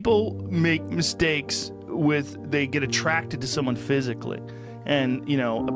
People make mistakes they get attracted to someone physically. And,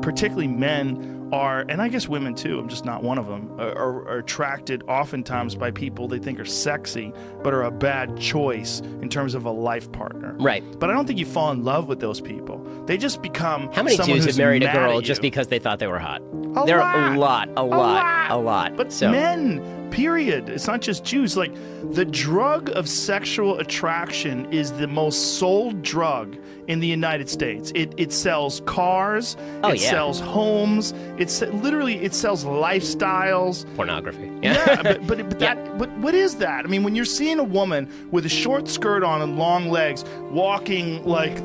particularly men are, and I guess women too, I'm just not one of them, are attracted oftentimes by people they think are sexy, but are a bad choice in terms of a life partner. Right. But I don't think you fall in love with those people. They just become How many someone dudes who's have married a mad girl at just you. because they thought they were hot? A There lot. are a lot. But So, men, period. It's not just Jews. Like, the drug of sexual attraction is the most sold drug in the United States. It sells cars. It sells homes. It sells lifestyles. pornography. Yeah, but what is that? I mean, when you're seeing a woman with a short skirt on and long legs walking like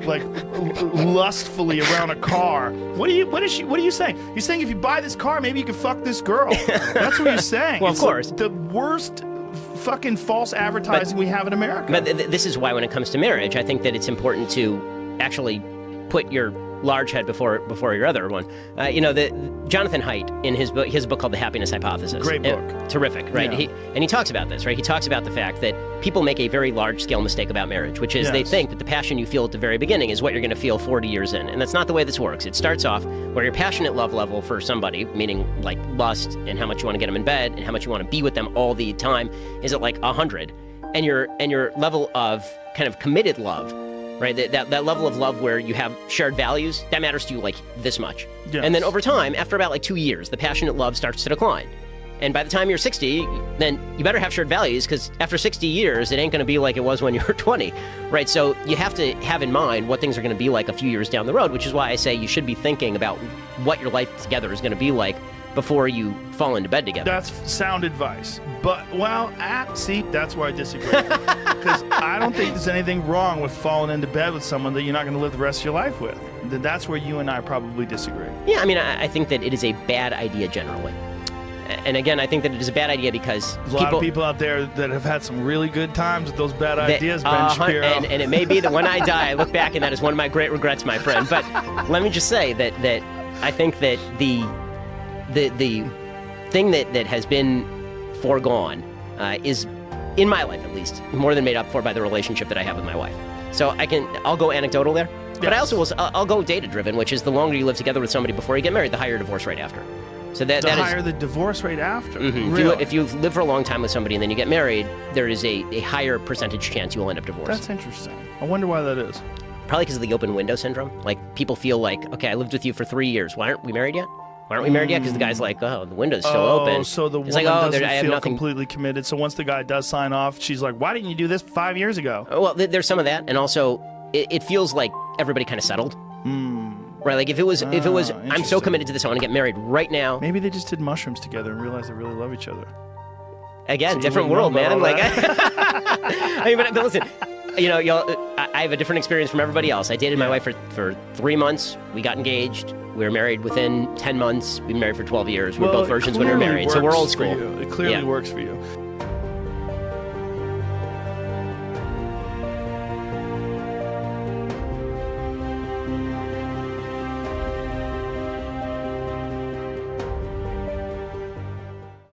lustfully around a car, what are you saying? You're saying if you buy this car, maybe you can fuck this girl. That's what you're saying. Well, it's of course. like the worst fucking false advertising we have in America. But this is why when it comes to marriage, I think that it's important to actually put your large head before your other one. Jonathan Haidt, in his book called The Happiness Hypothesis. Great book. Terrific, right? Yeah. He talks about this, right? He talks about the fact that people make a very large-scale mistake about marriage, which is they think that the passion you feel at the very beginning is what you're going to feel 40 years in. And that's not the way this works. It starts off where your passionate love level for somebody, meaning like lust and how much you want to get them in bed and how much you want to be with them all the time, is at like 100. And your level of kind of committed love, right? That level of love where you have shared values, that matters to you like this much. Yes. And then over time, after about like 2 years, the passionate love starts to decline. And by the time you're 60, then you better have shared values, because after 60 years, it ain't going to be like it was when you were 20, right? So you have to have in mind what things are going to be like a few years down the road, which is why I say you should be thinking about what your life together is going to be like before you fall into bed together. That's sound advice. But, see, that's where I disagree. Because I don't think there's anything wrong with falling into bed with someone that you're not going to live the rest of your life with. That's where you and I probably disagree. Yeah, I mean, I think that it is a bad idea generally. And again, I think that it is a bad idea because There's a lot of people out there that have had some really good times with those bad ideas, Ben Shapiro. And it may be that when I die, I look back and that is one of my great regrets, my friend. But let me just say that I think that the thing that has been foregone is, in my life at least, more than made up for by the relationship that I have with my wife. So I'll go anecdotal there, but I also I'll go data-driven, which is the longer you live together with somebody before you get married, the higher your divorce rate after. So that higher is the divorce rate after. Mm-hmm. Really? If you live for a long time with somebody and then you get married, there is a higher percentage chance you will end up divorced. That's interesting. I wonder why that is. Probably because of the open window syndrome. Like, people feel like, okay, I lived with you for 3 years. Why aren't we married yet? Why aren't we married yet? Because the guy's like, oh, the window's still open. So the woman doesn't feel completely committed. So once the guy does sign off, she's like, why didn't you do this 5 years ago? Well, there's some of that. And also, it feels like everybody kind of settled. Right, like if it was, I'm so committed to this, I want to get married right now. Maybe they just did mushrooms together and realized they really love each other. Again, different world, man. Like, I mean, but listen, I have a different experience from everybody else. I dated my wife for 3 months. We got engaged. We were married within 10 months. We were married for 12 years. We're both virgins when we were married. So we're old school. It clearly works for you.